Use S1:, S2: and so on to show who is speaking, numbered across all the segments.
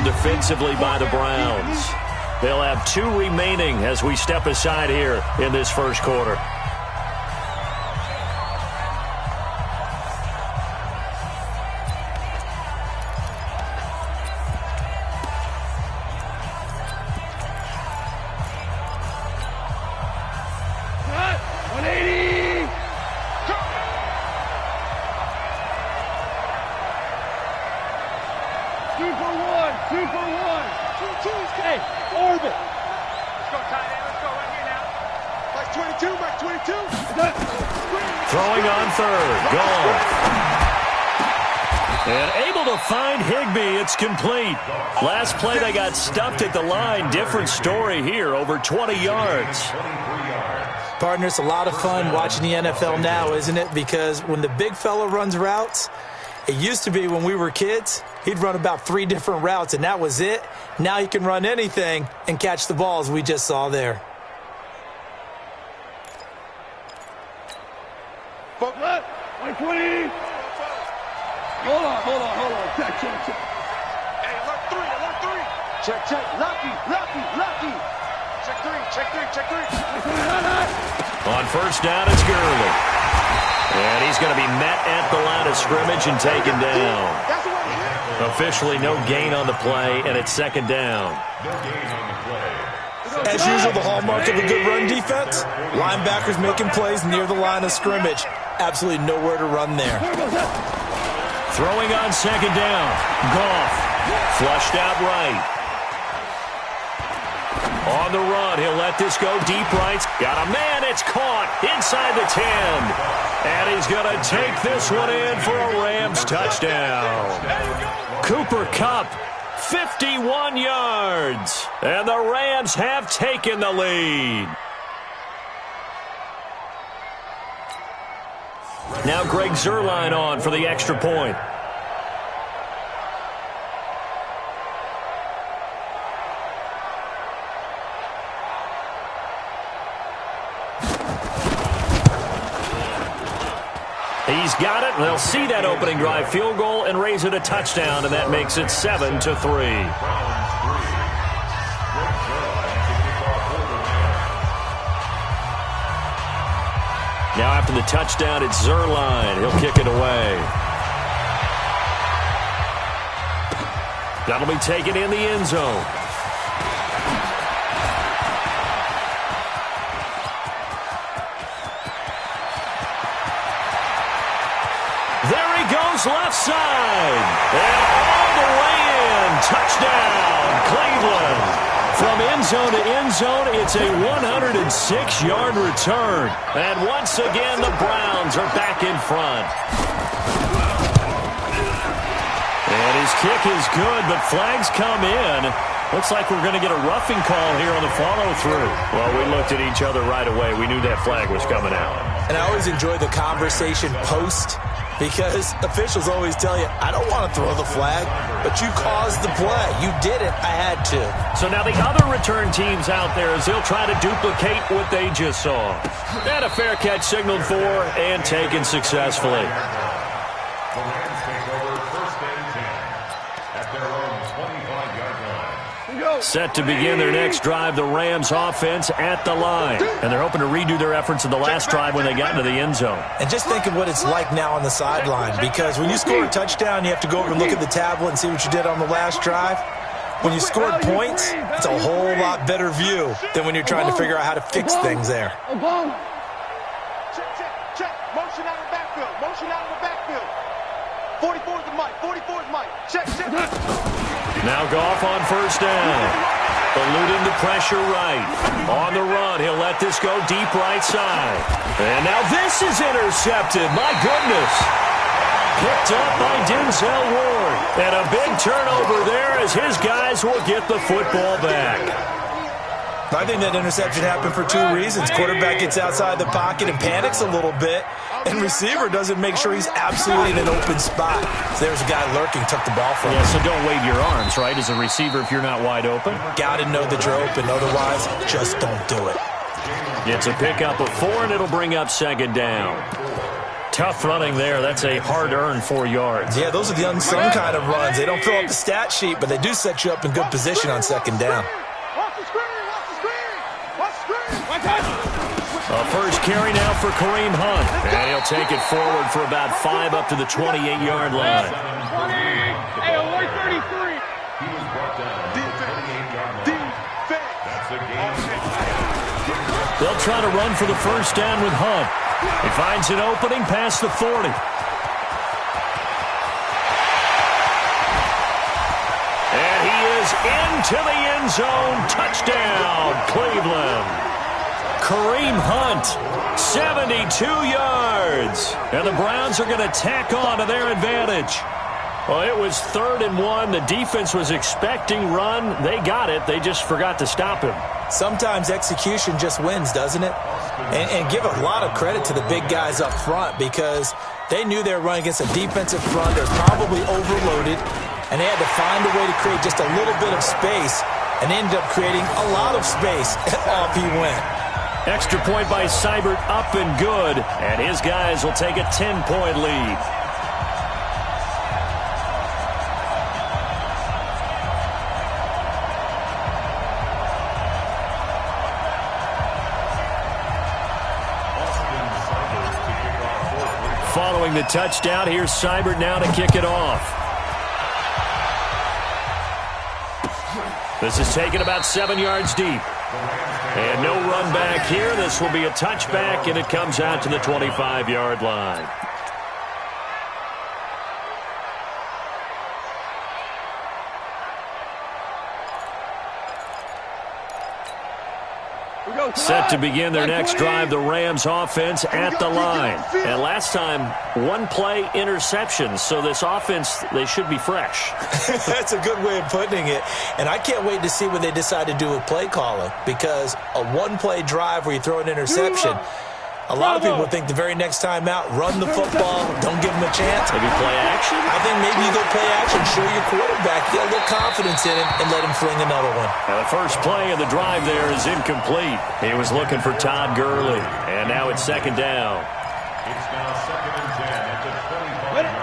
S1: defensively by the Browns. They'll have 2 remaining as we step aside here in this first quarter. Throwing on third. Gone. And able to find Higbee. It's complete. Last play they got stuffed at the line. Different story here. Over 20 yards.
S2: Partner, it's a lot of fun watching the NFL now, isn't it? Because when the big fella runs routes, it used to be when we were kids, he'd run about 3 different routes, and that was it. Now he can run anything and catch the balls we just saw there.
S3: Hold on. Check. Hey, alert 3. Check. Lucky. Check 3.
S1: On first down, it's Gurley. And he's going to be met at the line of scrimmage and taken down. Officially no gain on the play, and it's second down.
S2: As usual, the hallmark of a good run defense, linebackers making plays near the line of scrimmage. Absolutely nowhere to run there.
S1: Throwing on second down. Goff. Flushed out right. On the run, he'll let this go deep right. Got a man, it's caught inside the 10. And he's going to take this one in for a Rams touchdown. Cooper Kupp, 51 yards. And the Rams have taken the lead. Now Greg Zuerlein on for the extra point. He's got it. They'll see that opening drive field goal and raise it a touchdown, and that makes it 7-3. Now after the touchdown, it's Zuerlein. He'll kick it away. That'll be taken in the end zone. There he goes left side. And all the way in. Touchdown, Cleveland. From end zone to end zone, it's a 106-yard return. And once again, the Browns are back in front. And his kick is good, but flags come in. Looks like we're going to get a roughing call here on the follow-through. Well, we looked at each other right away. We knew that flag was coming out.
S2: And I always enjoy the conversation post, because officials always tell you, I don't want to throw the flag, but you caused the play. You did it. I had to.
S1: So now the other return teams out there, as they'll try to duplicate what they just saw. And a fair catch signaled for and taken successfully.
S4: The Rams take over first and 10 at their own 25-yard line.
S1: Set to begin their next drive, the Rams offense at the line. And they're hoping to redo their efforts in the last drive when they got into the end zone.
S2: And just think of what it's like now on the sideline, because when you score a touchdown, you have to go over and look at the tablet and see what you did on the last drive. When you scored points, it's a whole lot better view than when you're trying to figure out how to fix things there.
S3: Check. Motion out of the backfield. 44 is the mic. Check.
S1: Now Goff on first down. Eluding the pressure right. On the run, he'll let this go deep right side. And now this is intercepted. My goodness. Picked up by Denzel Ward. And a big turnover there as his guys will get the football back.
S2: I think that interception happened for 2 reasons. Quarterback gets outside the pocket and panics a little bit, and receiver doesn't make sure he's absolutely in an open spot. So there's a guy lurking, took the ball from him.
S1: Yeah, so don't wave your arms, right, as a receiver if you're not wide open.
S2: Got to know that you're open. Otherwise, just don't do it.
S1: It's a pickup of 4, and it'll bring up second down. Tough running there. That's a hard-earned 4 yards.
S2: Yeah, those are the unsung kind of runs. They don't fill up the stat sheet, but they do set you up in good position on second down.
S1: A first carry now for Kareem Hunt. And he'll take it forward for about 5 up to the 28-yard line.
S3: Hey, alert 33.
S4: He was brought down at the 28-yard line. That's a game.
S1: They'll try to run for the first down with Hunt. He finds an opening past the 40. And he is into the end zone. Touchdown, Cleveland. Kareem Hunt, 72 yards. And the Browns are going to tack on to their advantage. Well, it was 3rd and 1. The defense was expecting run. They got it. They just forgot to stop him.
S2: Sometimes execution just wins, doesn't it? And give a lot of credit to the big guys up front because they knew they were running against a defensive front. They're probably overloaded, and they had to find a way to create just a little bit of space and ended up creating a lot of space. Off he went.
S1: Extra point by Seibert, up and good. And his guys will take a 10-point lead. Following the touchdown, here's Seibert now to kick it off. This is taken about 7 yards deep. And no run back here. This will be a touchback, and it comes out to the 25-yard line. Set to begin their next drive, the Rams offense at the line. And last time, 1-play interception, so this offense, they should be fresh.
S2: That's a good way of putting it. And I can't wait to see what they decide to do with play calling because a 1-play drive where you throw an interception, a lot of people think the very next time out, run the football, don't give them a chance.
S1: Maybe play action?
S2: I think maybe you go play action, show your quarterback, get a little confidence in him, and let him fling another one.
S1: Now the first play of the drive there is incomplete. He was looking for Todd Gurley, and now it's second down.
S4: It's now 2nd and 10 at the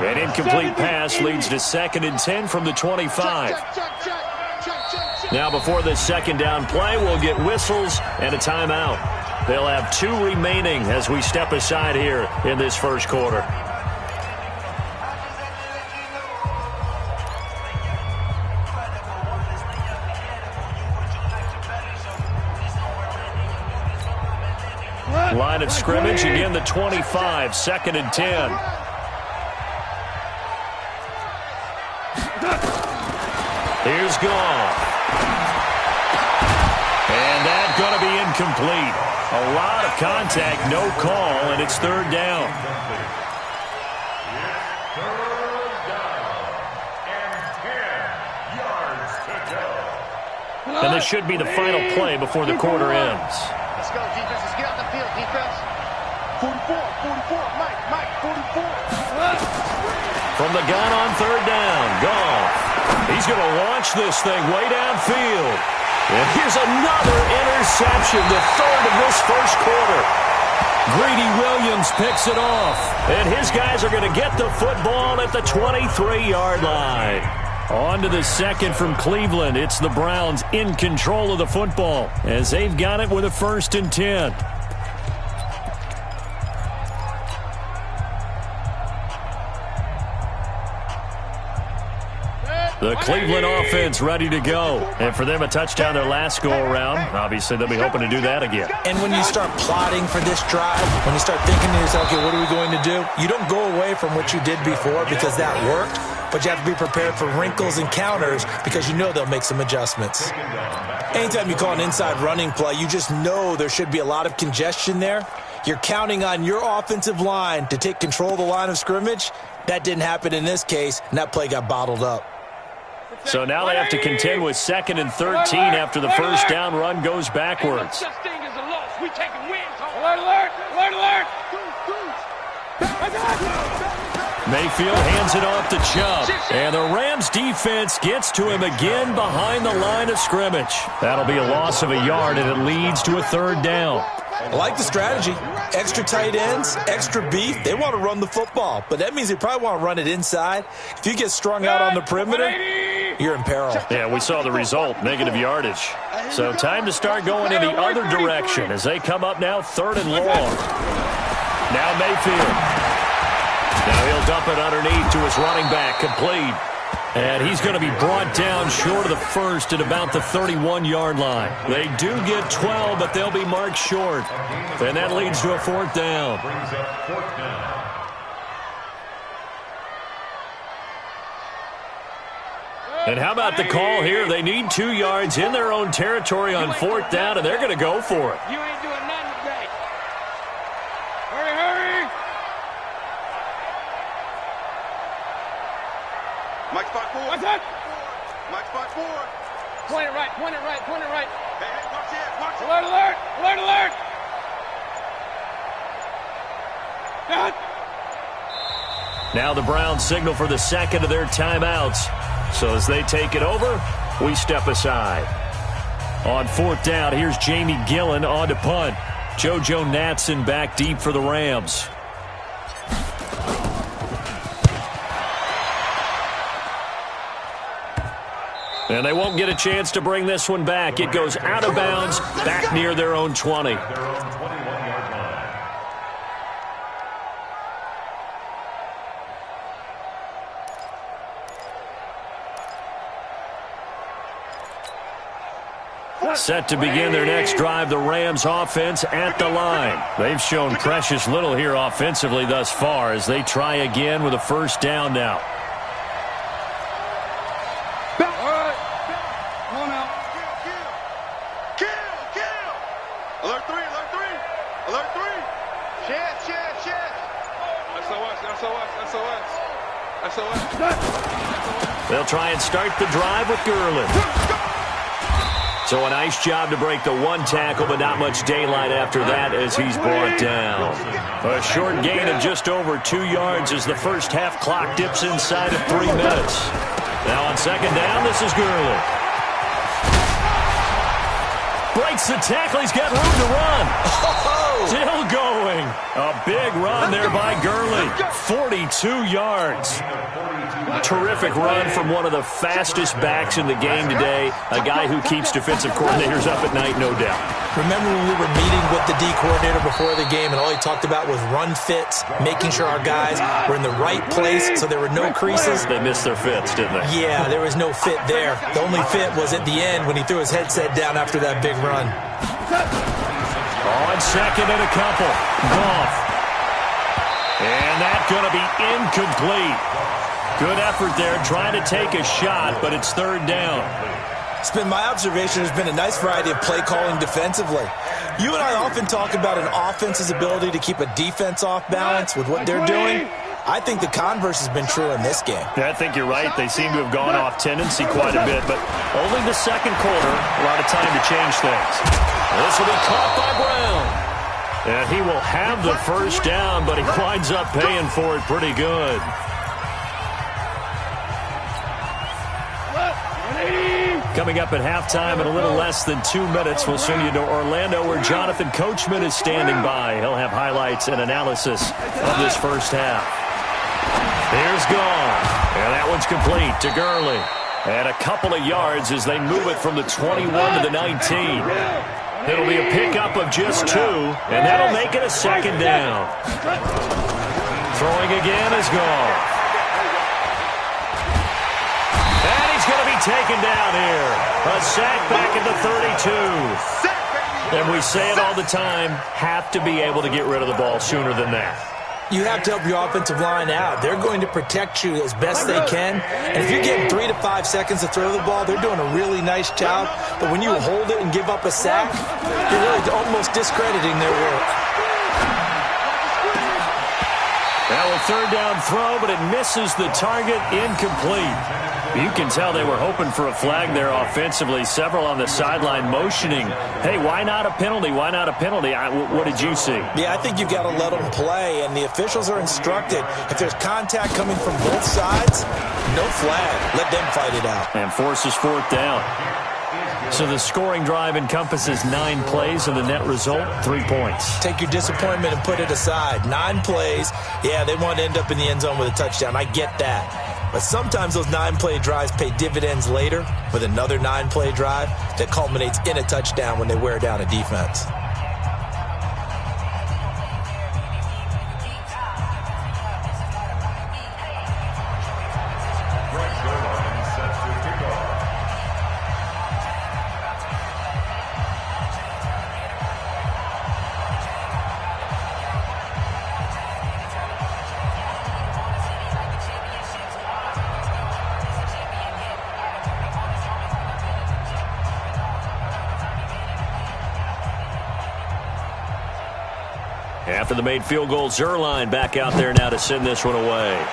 S4: 25.
S1: An incomplete pass leads to 2nd and 10 from the 25. Now before this second down play, we'll get whistles and a timeout. They'll have 2 remaining as we step aside here in this first quarter. Line of scrimmage, again the 25, 2nd and 10. Here's Goff. And that's going to be incomplete. A lot of contact, no call, and it's 3rd down. And this should be the final play before the quarter ends.
S3: Let's go, defense. Let's get out the field, defense. 44, Mike, 44.
S1: From the gun on 3rd down, Goff. He's going to launch this thing way downfield. And here's another interception, the 3rd of this first quarter. Greedy Williams picks it off. And his guys are going to get the football at the 23-yard line. On to the second from Cleveland. It's the Browns in control of the football as they've got it with a 1st and 10. The Cleveland offense ready to go. And for them, a touchdown their last go-around. Obviously, they'll be hoping to do that again.
S2: And when you start plotting for this drive, when you start thinking to yourself, okay, what are we going to do? You don't go away from what you did before because that worked, but you have to be prepared for wrinkles and counters because you know they'll make some adjustments. Anytime you call an inside running play, you just know there should be a lot of congestion there. You're counting on your offensive line to take control of the line of scrimmage. That didn't happen in this case, and that play got bottled up.
S1: So now they have to contend with 2nd and 13 after the first down run goes backwards. Mayfield hands it off to Chubb. And the Rams defense gets to him again behind the line of scrimmage. That'll be a loss of a yard, and it leads to a 3rd down.
S2: I like the strategy. Extra tight ends, extra beef. They want to run the football, but that means they probably want to run it inside. If you get strung out on the perimeter, you're in peril.
S1: Yeah, we saw the result, negative yardage. So time to start going in the other direction as they come up now 3rd and long. Now Mayfield. Now he'll dump it underneath to his running back, complete. And he's going to be brought down short of the first at about the 31-yard line. They do get 12, but they'll be marked short. And that leads to a 4th down. And how about the call here? They need 2 yards in their own territory on 4th down, and they're going to go for it.
S3: You ain't doing nothing today. Hurry! Mike spot 4. What's that? Mike spot 4. Point it right. Hey, watch it. Alert.
S1: Now the Browns signal for the second of their timeouts. So as they take it over, we step aside. On 4th down, here's Jamie Gillen on to punt. JoJo Natson back deep for the Rams. And they won't get a chance to bring this one back. It goes out of bounds, back near their own 20. Set to begin their next drive, the Rams offense at the line. They've shown precious little here offensively thus far as they try again with a 1st down now. They'll try and start the drive with Gurley. So a nice job to break the 1 tackle, but not much daylight after that as he's brought down. A short gain of just over 2 yards as the first half clock dips inside of 3 minutes. Now on 2nd down, this is Gurley. Breaks the tackle. He's got room to run. Still going. A big run there by Gurley. 42 yards. Terrific run from one of the fastest backs in the game today. A guy who keeps defensive coordinators up at night, no doubt.
S2: Remember when we were meeting with the D coordinator before the game and all he talked about was run fits, making sure our guys were in the right place so there were no creases?
S1: They missed their fits, didn't they?
S2: Yeah, there was no fit there. The only fit was at the end when he threw his headset down after that big run.
S1: On 2nd and a couple. Goff. And that's going to be incomplete. Good effort there, trying to take a shot, but it's 3rd down.
S2: It's been my observation there's been a nice variety of play calling defensively. You and I often talk about an offense's ability to keep a defense off balance with what they're doing. I think the converse has been true in this game.
S1: Yeah, I think you're right. They seem to have gone off tendency quite a bit, but only the 2nd quarter, a lot of time to change things. This will be caught by Brown. And he will have the 1st down, but he winds up paying for it pretty good. Coming up at halftime in a little less than 2 minutes, we'll send you to Orlando where Jonathan Coachman is standing by. He'll have highlights and analysis of this first half. Here's Goff. And that one's complete to Gurley. And a couple of yards as they move it from the 21 to the 19. It'll be a pickup of just 2, and that'll make it a 2nd down. Throwing again is Goff. Going to be taken down here. A sack back at the 32. And we say it all the time, have to be able to get rid of the ball sooner than that.
S2: You have to help your offensive line out. They're going to protect you as best they can. And if you're getting 3 to 5 seconds to throw the ball, they're doing a really nice job. But when you hold it and give up a sack, you're really almost discrediting their work.
S1: Now a 3rd down throw, but it misses the target, incomplete. You can tell they were hoping for a flag there offensively. Several on the sideline motioning, hey, why not a penalty? Why not a penalty? What did you see?
S2: Yeah, I think you've got to let them play, and the officials are instructed. If there's contact coming from both sides, no flag. Let them fight it out.
S1: And forces 4th down. So the scoring drive encompasses 9 plays, and the net result, 3 points.
S2: Take your disappointment and put it aside. 9 plays. Yeah, they want to end up in the end zone with a touchdown. I get that. But sometimes those 9-play drives pay dividends later with another 9-play drive that culminates in a touchdown when they wear down a defense.
S1: After the made field goal, Zerline back out there now to send this one away.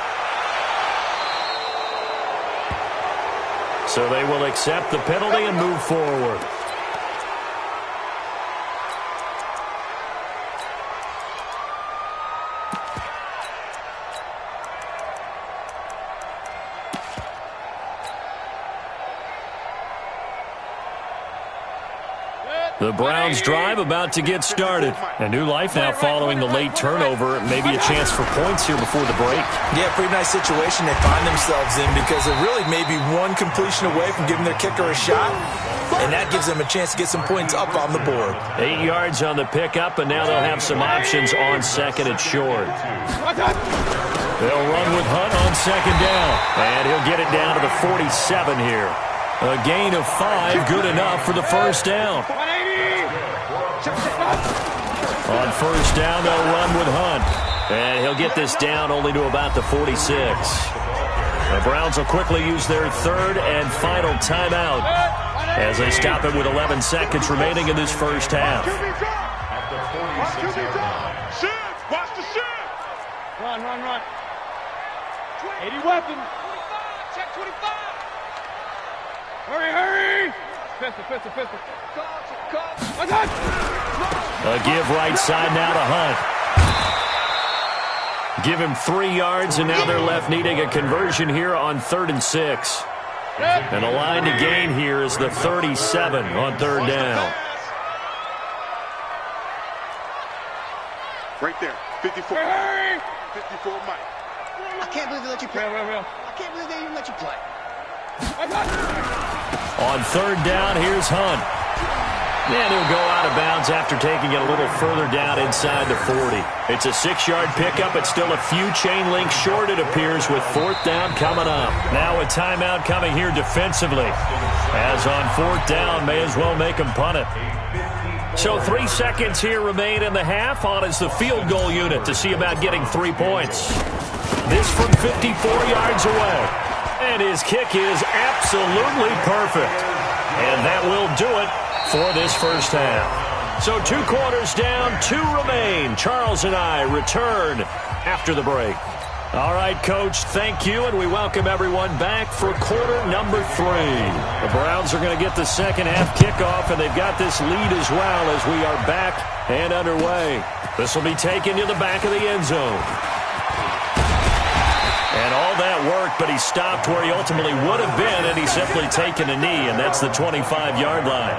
S1: So they will accept the penalty and move forward. The Browns drive about to get started. A new life now following the late turnover. Maybe a chance for points here before the break.
S2: Yeah, pretty nice situation they find themselves in because they're really maybe one completion away from giving their kicker a shot, and that gives them a chance to get some points up on the board.
S1: 8 yards on the pickup, and now they'll have some options on second and short. They'll run with Hunt on second down, and he'll get it down to the 47 here. A gain of 5, good enough for the first down. On first down, they'll run with Hunt. And he'll get this down only to about the 46. The Browns will quickly use their third and final timeout as they stop it with 11 seconds remaining in this first half.
S3: Watch the shift. Run. 80 weapon. Check 25. Hurry. Pistol.
S1: A give right side now to Hunt. Give him 3 yards, and now they're left needing a conversion here on 3rd and 6. And the line to gain here is the 37 on 3rd down.
S3: Right there, 54. 54, Mike.
S5: I can't believe they let you play.
S3: Real.
S5: I can't believe they even let you play.
S1: On 3rd down, here's Hunt. And he'll go out of bounds after taking it a little further down inside the 40. It's a 6-yard pickup. It's still a few chain links short, it appears, with 4th down coming up. Now a timeout coming here defensively. As on 4th down, may as well make them punt it. So 3 seconds here remain in the half. On is the field goal unit to see about getting 3 points. This from 54 yards away. And his kick is absolutely perfect. And that will do it for this first half. So 2 quarters down, 2 remain. Charles and I return after the break. All right, Coach, thank you, and we welcome everyone back for quarter number 3. The Browns are going to get the second half kickoff, and they've got this lead as well as we are back and underway. This will be taken to the back of the end zone. And all that work, but he stopped where he ultimately would have been, and he's simply taken a knee, and that's the 25-yard line.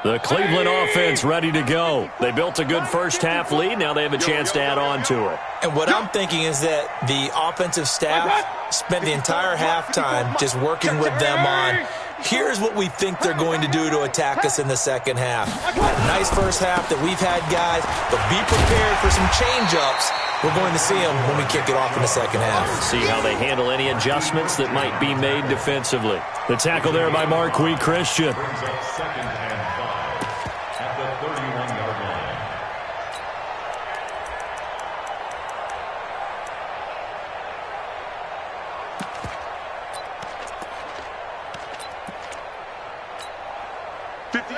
S1: The Cleveland offense ready to go. They built a good first half lead. Now they have a chance to add on to it.
S2: And what I'm thinking is that the offensive staff spent the entire halftime just working with them on, here's what we think they're going to do to attack us in the second half. That nice first half that we've had, guys, but be prepared for some change-ups. We're going to see them when we kick it off in the second half.
S1: See how they handle any adjustments that might be made defensively. The tackle there by Marquis Christian.
S4: Brings up 2nd and 5 at the 31-yard line.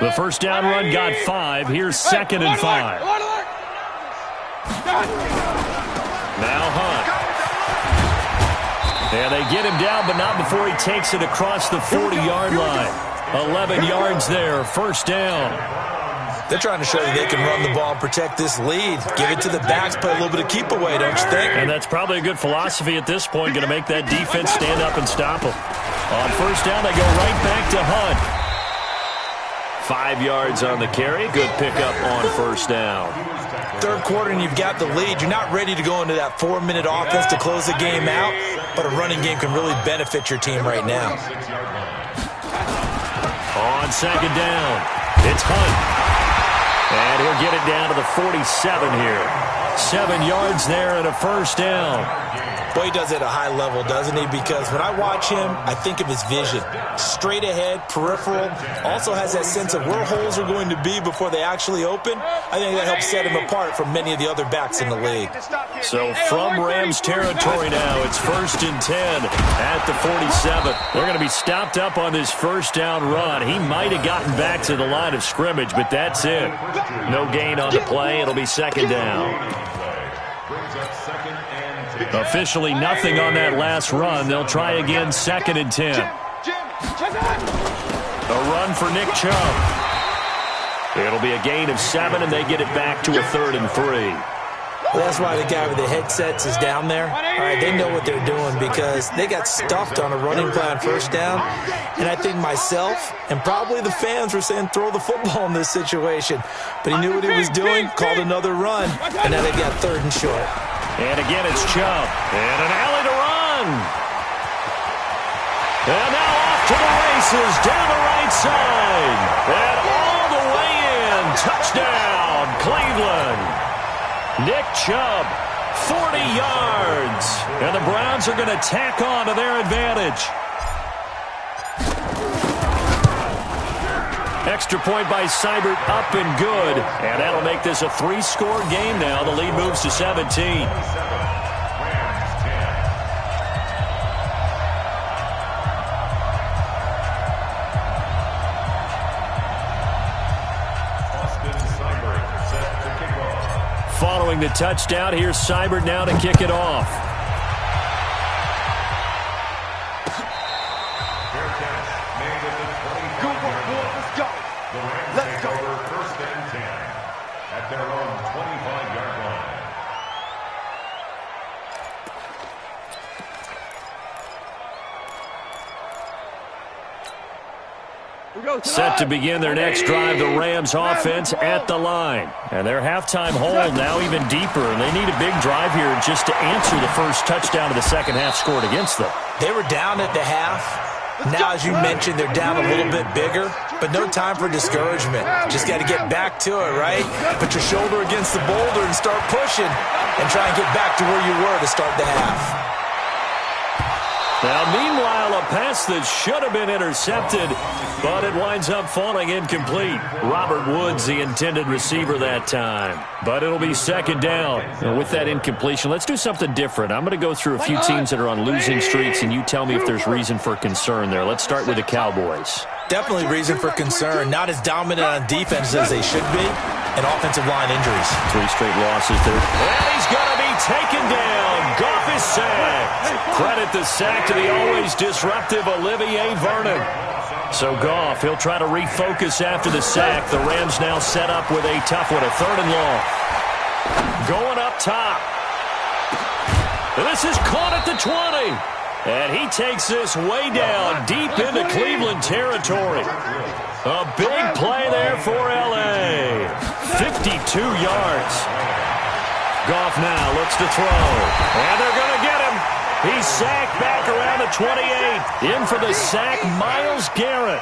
S1: The first down run got 5. Here's 2nd and 5. Now Hunt. And they get him down, but not before he takes it across the 40-yard line. 11 yards there, first down.
S2: They're trying to show you they can run the ball and protect this lead. Give it to the backs, play a little bit of keep away, don't you think?
S1: And that's probably a good philosophy at this point, going to make that defense stand up and stop them. On first down, they go right back to Hunt. 5 yards on the carry. Good pickup on first down.
S2: Third quarter and you've got the lead. You're not ready to go into that 4-minute offense to close the game out, but a running game can really benefit your team right now.
S1: On second down, it's Hunt. And he'll get it down to the 47 here. 7 yards there and a first down.
S2: Boy, he does it at a high level, doesn't he? Because when I watch him, I think of his vision. Straight ahead, peripheral. Also has that sense of where holes are going to be before they actually open. I think that helps set him apart from many of the other backs in the league.
S1: So from Rams territory now, it's 1st and 10 at the 47. They're going to be stopped up on this first down run. He might have gotten back to the line of scrimmage, but that's it. No gain on the play. It'll be second down. Officially nothing on that last run. They'll try again, 2nd and 10. A run for Nick Chubb. It'll be a gain of 7, and they get it back to a 3rd and 3.
S2: Well, that's why the guy with the headsets is down there. All right, they know what they're doing because they got stuffed on a running play on first down. And I think myself and probably the fans were saying throw the football in this situation. But he knew what he was doing, called another run, and now they got 3rd and short.
S1: And again, it's Chubb. And an alley to run. And now off to the races down the right side. And all the way in. Touchdown, Cleveland. Nick Chubb, 40 yards. And the Browns are going to tack on to their advantage. Extra point by Seibert, up and good. And that'll make this a 3-score game now. The lead moves to 17. Following the touchdown, here's Seibert now to kick it off.
S4: Let's go. First and 10 at their own 25-yard line.
S1: Set to begin their next drive, the Rams offense at the line. And their halftime hole now even deeper, and they need a big drive here just to answer the first touchdown of the second half scored against them.
S2: They were down at the half. Now, as you mentioned, they're down a little bit bigger, but no time for discouragement. Just got to get back to it, right? Put your shoulder against the boulder and start pushing and try and get back to where you were to start the half.
S1: Now, meanwhile, a pass that should have been intercepted, but it winds up falling incomplete. Robert Woods, the intended receiver that time. But it'll be second down. And with that incompletion, let's do something different. I'm going to go through a few teams that are on losing streaks, and you tell me if there's reason for concern there. Let's start with the Cowboys.
S2: Definitely reason for concern. Not as dominant on defense as they should be, and offensive line injuries.
S1: 3 straight losses there. And he's going to be taken down. Goff is sacked. Credit the sack to the always disruptive Olivier Vernon. So Goff, he'll try to refocus after the sack. The Rams now set up with a tough one, a 3rd and long. Going up top. This is caught at the 20. And he takes this way down, deep into Cleveland territory. A big play there for L.A. 52 yards. Goff now looks to throw. And they're going to get him. He's sacked back around the 28. In for the sack, Myles Garrett.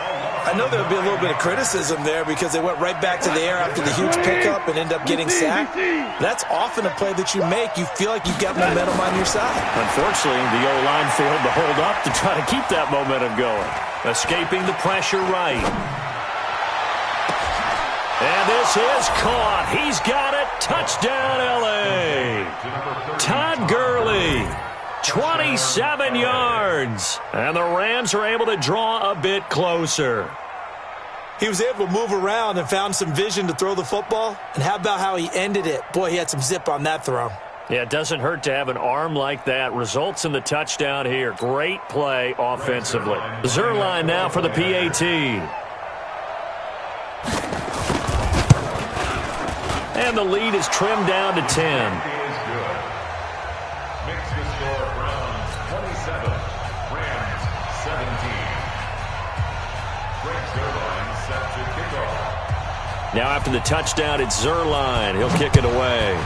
S2: I know there'll be a little bit of criticism there because they went right back to the air after the huge pickup and end up getting sacked. That's often a play that you make. You feel like you've got momentum on your side.
S1: Unfortunately, the O-line failed to hold up to try to keep that momentum going. Escaping the pressure right. And this is caught. He's got it. Touchdown, L.A. Todd Gurley. 27 yards. And the Rams are able to draw a bit closer.
S2: He was able to move around and found some vision to throw the football. And how about how he ended it? Boy, he had some zip on that throw.
S1: Yeah, it doesn't hurt to have an arm like that. Results in the touchdown here. Great play offensively. Zerline now for the PAT. And the lead is trimmed down to 10.
S4: Makes the score Browns 27, Rams 17. Frank Zerline set to kick off.
S1: Now after the touchdown, it's Zerline. He'll kick it away.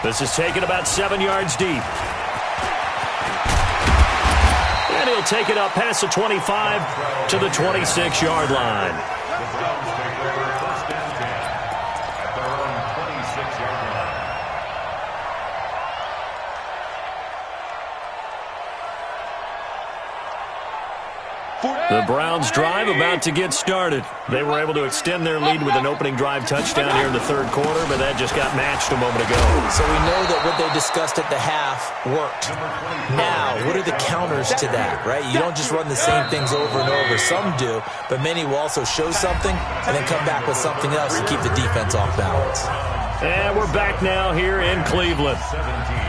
S1: This is taken about 7 yards deep. And he'll take it up past the 25 to the 26-yard line.
S4: The Browns take over first and 10 at their own 26-yard line.
S1: The Browns drive about to get started. They were able to extend their lead with an opening drive touchdown here in the third quarter, but that just got matched a moment ago.
S2: So we know that what they discussed at the half worked. Now, what are the counters to that, right? You don't just run the same things over and over. Some do, but many will also show something and then come back with something else to keep the defense off balance.
S1: And we're back now here in Cleveland.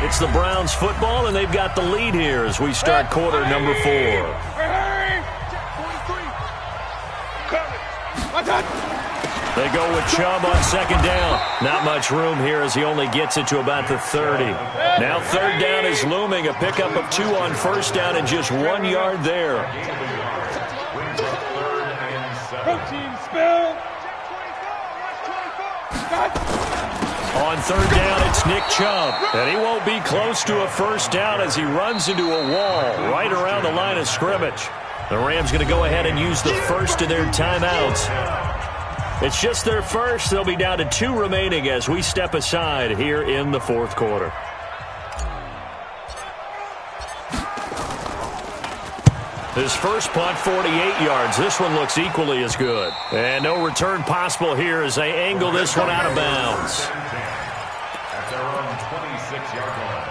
S1: It's the Browns football, and they've got the lead here as we start quarter number 4. They go with Chubb on second down. Not much room here as he only gets it to about the 30. Now third down is looming. A pickup of 2 on first down and just 1 yard there. On third down, it's Nick Chubb. And he won't be close to a first down as he runs into a wall right around the line of scrimmage. The Rams going to go ahead and use the first of their timeouts. It's just their first. They'll be down to 2 remaining as we step aside here in the fourth quarter. His first punt, 48 yards. This one looks equally as good. And no return possible here as they angle this one out of bounds.
S4: At their own 26-yard line.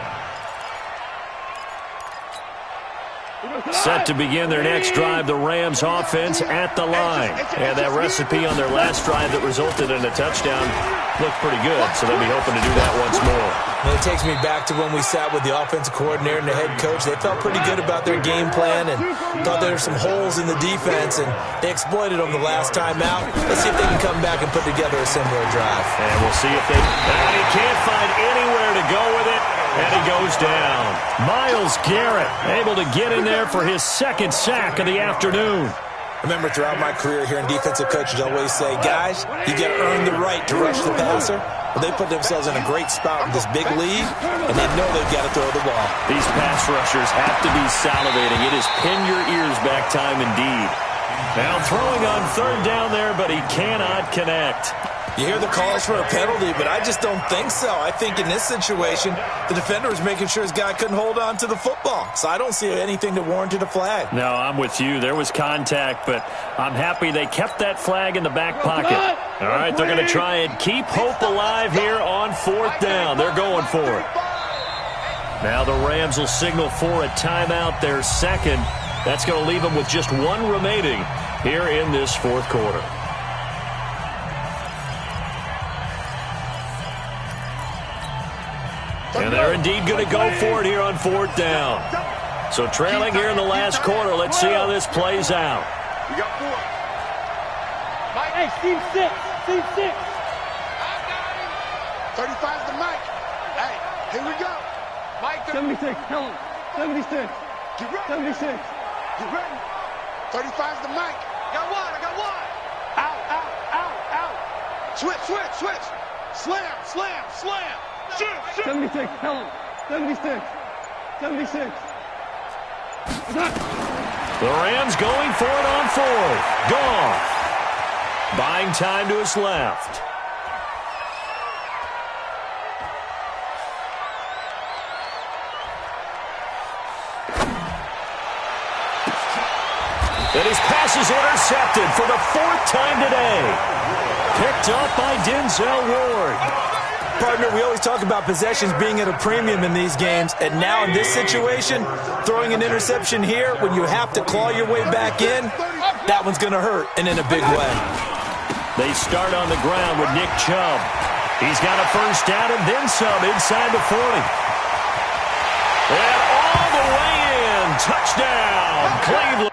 S1: Set to begin their next drive, the Rams offense at the line. And that recipe on their last drive that resulted in a touchdown looked pretty good, so they'll be hoping to do that once more.
S2: And it takes me back to when we sat with the offensive coordinator and the head coach. They felt pretty good about their game plan and thought there were some holes in the defense, and they exploited them the last time out. Let's see if they can come back and put together a similar drive.
S1: And we'll see if they... And he can't find anywhere to go with it, and he goes down. Myles Garrett able to get in there for his second sack of the afternoon.
S2: I remember throughout my career hearing defensive coaches always say, guys, you got to earn the right to rush the passer. Well, they put themselves in a great spot in this big lead, and they know they've got to throw the ball.
S1: These pass rushers have to be salivating. It is pin your ears back time indeed. Now throwing on third down there, but he cannot connect.
S2: You hear the calls for a penalty, but I just don't think so. I think in this situation, the defender was making sure his guy couldn't hold on to the football. So I don't see anything that warranted a flag.
S1: No, I'm with you. There was contact, but I'm happy they kept that flag in the back pocket. All right, they're going to try and keep hope alive here on fourth down. They're going for it. Now the Rams will signal for a timeout, their second. That's going to leave them with just 1 remaining here in this fourth quarter. And they're indeed going to go for it here on fourth down. So trailing here in the last quarter. Let's see how this plays out.
S3: We got 4. Hey, Steve 6. Steve 6. 35's the mic. Hey, here we go. Mike 76. Tell him. 76. Get ready. 76. Get ready. 35's the mic. Got 1. I got 1. Out, out, out, out. Switch, switch, switch. Slam, slam, slam. 76, tell him. 76. 76.
S1: The Rams going for it on fourth. Goff buying time to his left. And his pass is intercepted for the 4th time today. Picked up by Denzel Ward.
S2: Partner, we always talk about possessions being at a premium in these games, and now in this situation, throwing an interception here when you have to claw your way back in, that one's going to hurt, and in a big way.
S1: They start on the ground with Nick Chubb. He's got a first down and then some inside the 40. And all the way in. Touchdown, Cleveland.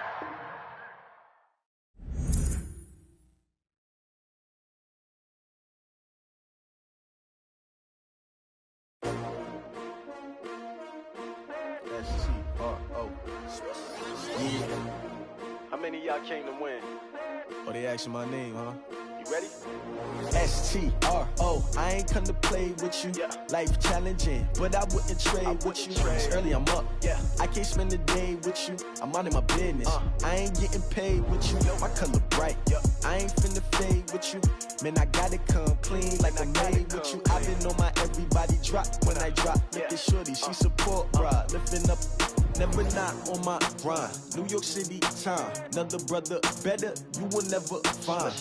S6: How many of y'all came to win?
S7: Oh, they asking my name, huh?
S6: You ready?
S7: S-T-R-O, I ain't come to play with you.
S6: Yeah.
S7: Life challenging, but I wouldn't trade with you. It's early, I'm up.
S6: Yeah.
S7: I can't spend the day with you. I'm minding my business. I ain't getting paid with you. My color bright. I ain't finna fade with you. Man, I gotta come clean like I made with you. I've been on my everybody drop when I drop. Look at shorty, she support rod. Lifting up, never not on my grind. New York City time. Another brother better, you will never find.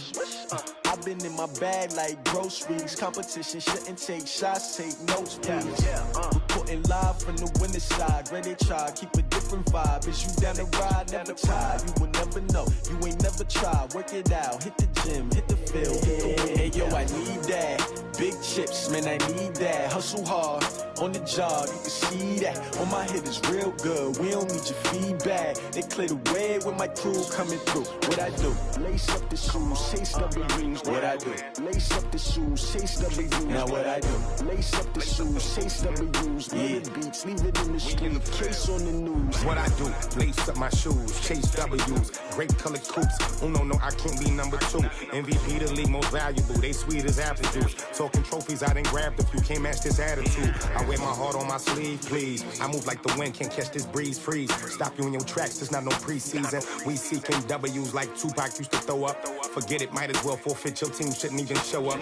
S7: I've been in my bag like groceries. Competition shouldn't take shots, take notes, please. Reporting live from the winning side. Ready to try, keep a different vibe. Is you down the ride, never tired. You will never know, you ain't never tried. Work it out, hit the gym, hit the field, hit the wind. Hey yo, I need that. Big chips, man, I need that. Hustle hard, on the job, you can see that. On my head is real good, we don't need your feedback. They clear the way with my crew coming through. What I do? Lace up the shoes, chase W's. What I do? Lace up the shoes, chase W's. Now what I do? Lace up the shoes, chase W's. Yeah, beats, leave it in the street, case on the news.
S8: What I do? Lace up my shoes, chase W's. Great colored coops. Oh no, I can't be number 2. MVP the league most valuable. They sweet as apple juice. Talking trophies, I done grabbed a few. Can't match this attitude. I wear my heart on my sleeve, please. I move like the wind, can't catch this breeze, freeze. Stop you in your tracks, there's not no preseason. We seeking W's like Tupac used to throw up. Forget it, might as well forfeit. Your team shouldn't even show up.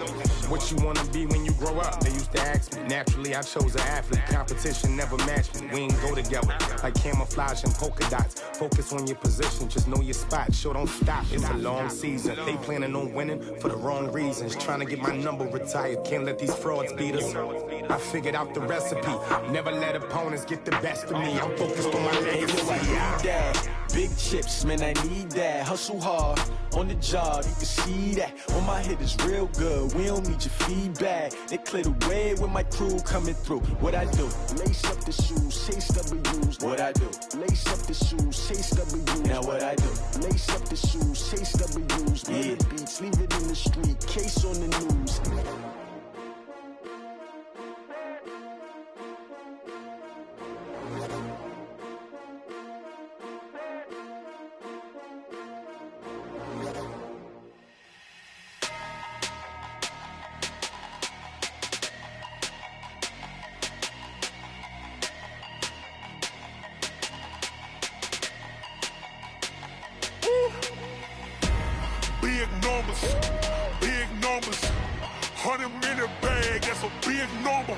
S8: What you wanna be when you grow up? They used to ask me. Naturally, I chose an athlete. Competition never matched me. We ain't go together like camouflage and polka dots. Focus on your position, just know your spot. Sure, don't stop. It's a long season. They planning on winning for the wrong reasons. Trying to get my number retired. Can't let these frauds beat us. I figured out the recipe. Never let opponents get the best of me. I'm focused on my legacy.
S7: Big chips, man, I need that. Hustle hard, on the job, you can see that. On my head is real good, we don't need your feedback. They clear the way with my crew coming through. What I do? Lace up the shoes, chase W's. What I do? Lace up the shoes, chase W's. Now what I do? Lace up the shoes, chase W's. Yeah, beats, leave it in the street, case on the news.
S3: Big numbers, 100-minute bag, that's a big number.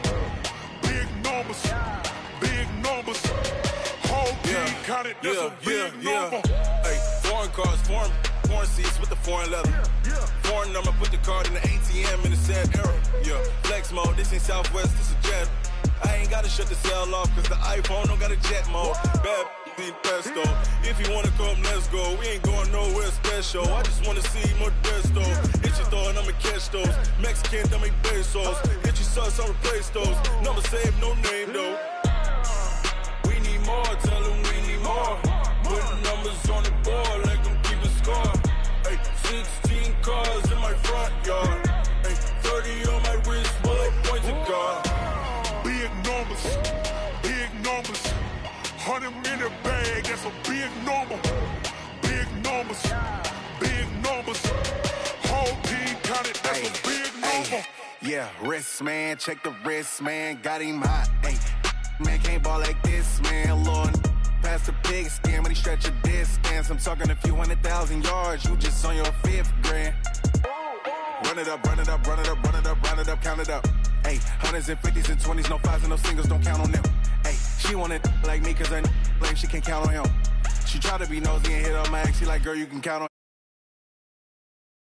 S3: Big numbers, whole team counted, that's a big number.
S9: Hey, foreign cars, foreign seats with the foreign leather. Foreign number, put the card in the ATM in the sad era. Yeah, flex mode, this ain't Southwest, this a jet. I ain't gotta shut the cell off, cause the iPhone don't got a jet mode. Bad pesto. If you wanna come, let's go. We ain't going nowhere special. I just wanna see Modesto. Hit your thought, I'ma catch those. Mexican, dummy pesos. Hit your sus, I'll replace those. Number saved, no name though. We need more, tell them we need more. Putting numbers on the board, like them keep a score. Hey, 16 cars in my front yard. Hey, 30 on my wrist, while I point to God.
S3: Big numbers, 100-minute bag, that's a big number. Big numbers, whole team counted, that's a big number.
S8: Yeah, wrist man, check the wrist man, got him hot. Ay, man can't ball like this, man. Lord, past the pig skin, but he stretch a distance. I'm talking a few 100,000 yards, you just on your 5th grand. Run it up, count it up. Ay, hundreds and 50s and 20s, no 5s and no singles, don't count on them. Ay, she want it like me, cause her claim she can't count on him. She try to be nosy and hit her max, she like, girl, you can count on